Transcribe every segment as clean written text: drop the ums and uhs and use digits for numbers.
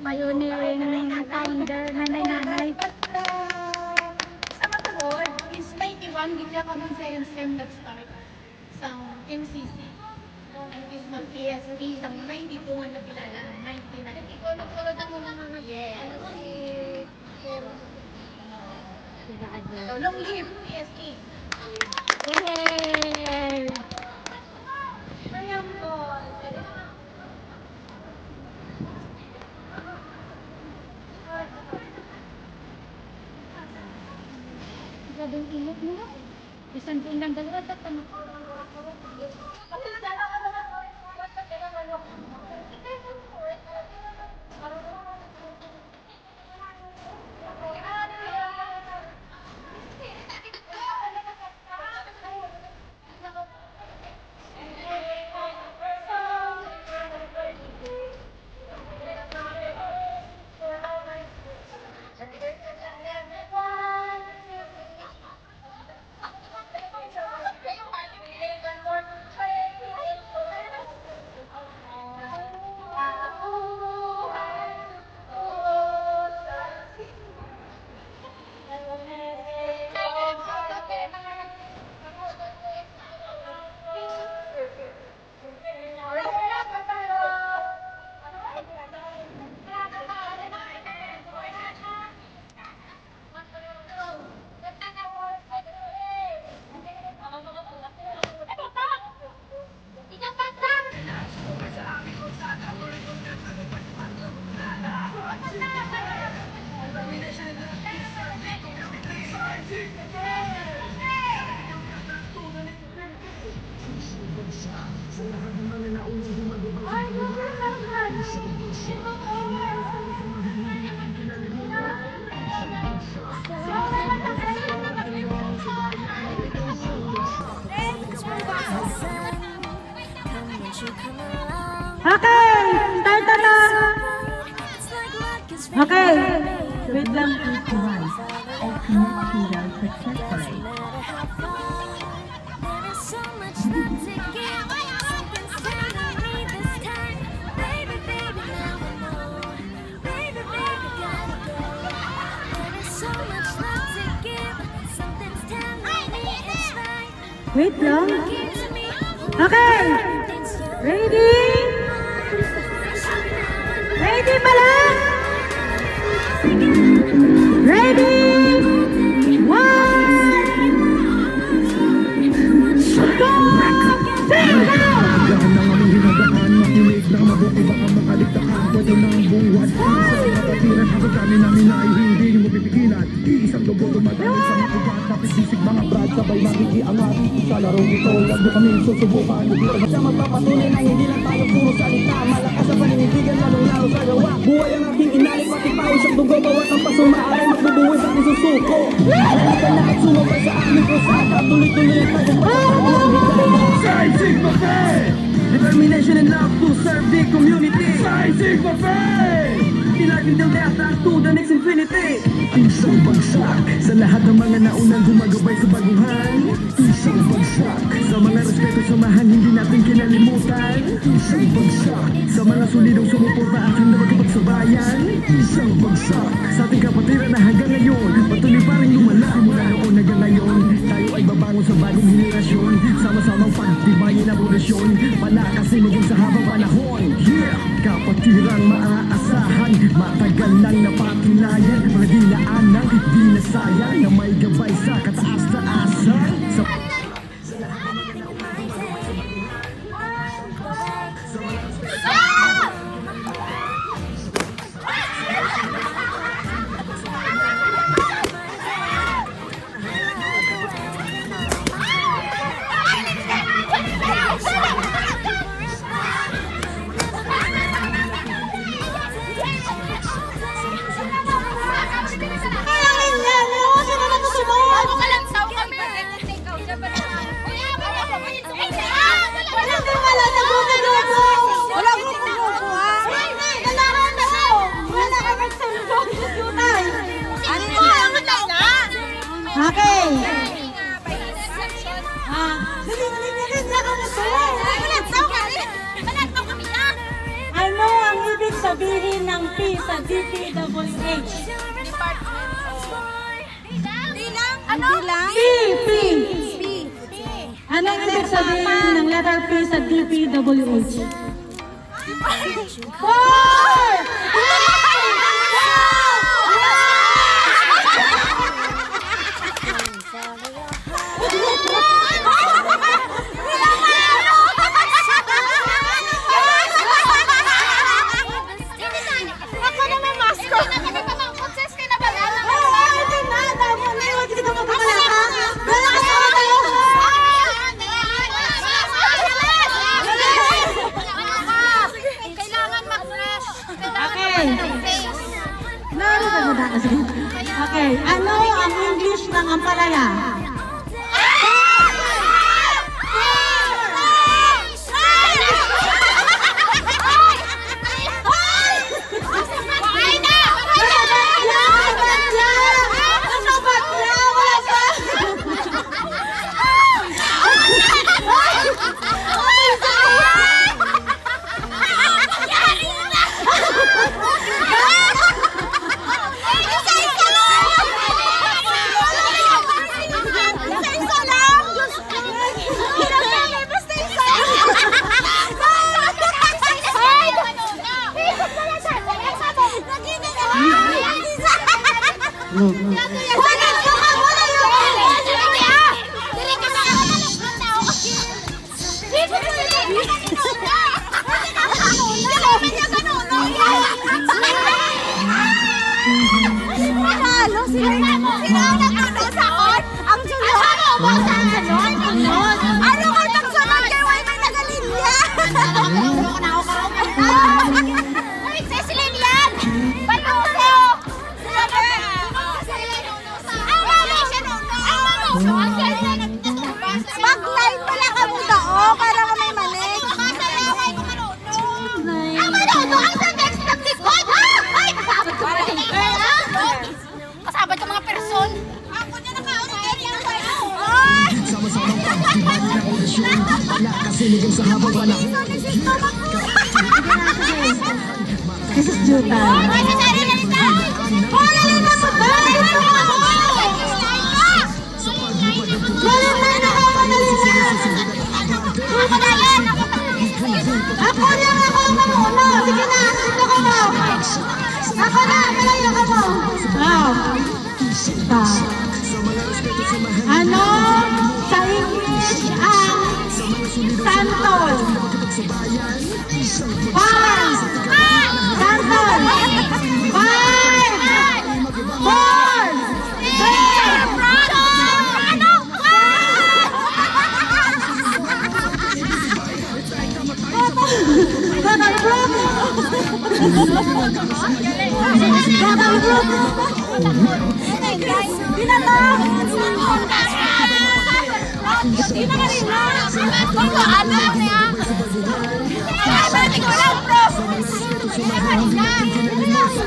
Mayuning founder, nanay-nanay. Sa matagod, is 91, gitya ka ng second STEM nag-start sa MCC. Is mag-PSP, sa 92 nga napilala, 1990. Nagkulog-kulog ang mga long live PSP! Yay! Ayan po. Gabing init mo na. Isang pinang dalawa, tatama. Okay, start na. Okay. Wait lang. Device or connect serial successfully. Wait lang. Okay. Ready? Ready ba lang? Ready? 1, 2, 3, go! Gana ng aming hinadaan, makinig na mabuti baka makaligtaan. Pwede na ang buwan, isang nakatiran habang kami namin ay hindi mo pipigilan. Iisang lobo dumadaan sa makigat, napisisig mga brad, sabay makikiangat. Sa larong ito, wag mo kami susubukan. Sa magpapatunay na hindi lang tayo puro salita, malakas sa paninindigan, lalong-lalo sa gawa. Buhay ang aking inalik, pati pawis ang dugo, bawat ang pasumaaray, magbubuhay sa aking susuko. Halika na at sumabay sa aming krusada, tuloy-tuloy ang tagumpay. Psi Sigma Phi! Determination and love to serve the community. Psi Sigma Phi! Life until death and to the next infinity. Isang bagsak sa lahat ng mga naunang gumagabay sa baguhan. Isang bagsak sa mga respeto samahan hindi natin kinalimutan. Isang bagsak sa mga solidong sumuporta aking na magkapagsabayan. Isang bagsak sa ating kapatiran na hanggang ngayon patuloy pa rin lumala. Mula noon hanggang ngayon tayo ay babangon sa bagong henerasyon. Sama-samang pagtibayin ang orasyon, palakasin maging sa habang panahon. Yeah! Kapatirang maaasahan, matagal nang napatunayan, mga dinaanan, di na sayang, na may gabay sa kataas-taasan. Sa Sino na susunod? Ano ang ibig sabihin ng P sa DPWH? Ano? P, P. Ano ang ibig sabihin ng letter P sa DPWH? Four! Ako na may masko. Mag-contest ka na ba? Kailangan mag-fresh. Okay. Okay, ano ang English ng ampalaya? Mag-live pala ka mo dao para ka may manik. Ang manono ang sa next ng likod. Ay, kasabot ko na kasabot yung mga person. Ako niya nakaunod. Sama-samang pagtibag na orasyon. Wala kasunugin sa habang wala. This is Juta. Ako na muna. Sige na, dito ka mo. Ako na, malayo ka mo. Ano sa English ang santol? Five! Santol! Five! Four!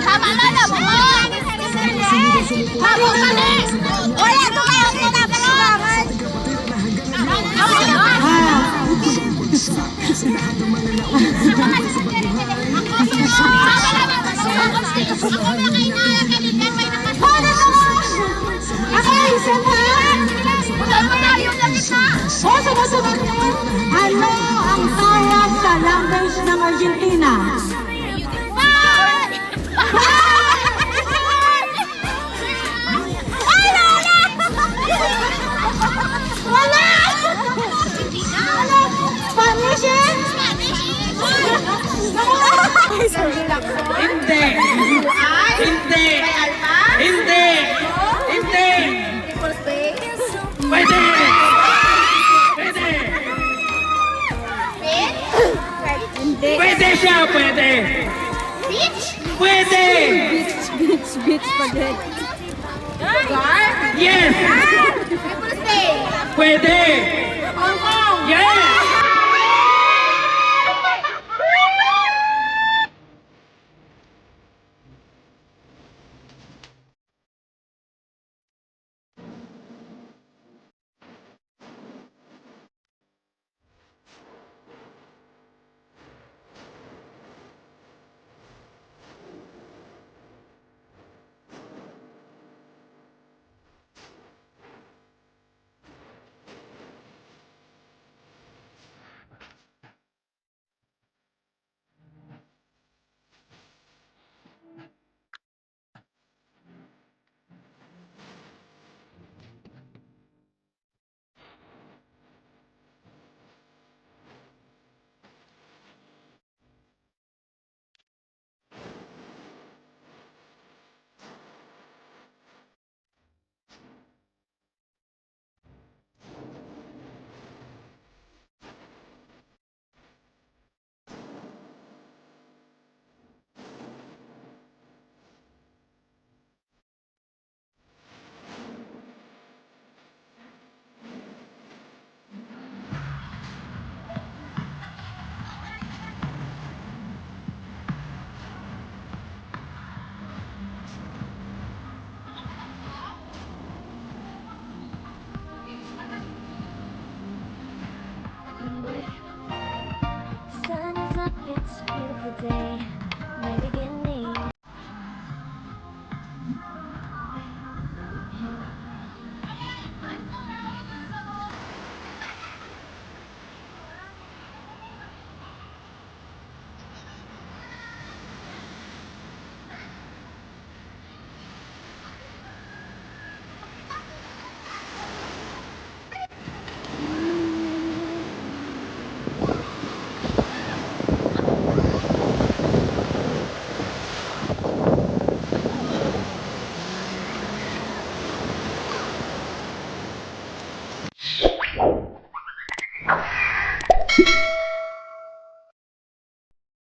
Tama na na mo. Tama ka na. Wala to kayo pinapasugangan. Ano ang tawag sa language ng Argentina? Spanish eh? Hindi! Hindi! Hindi! Hindi! Pwede! Pwede! Pwede siya! Pwede! Beach? Pwede! Yes! People stay. Pwede! Yes! It's a beautiful day. Maybe get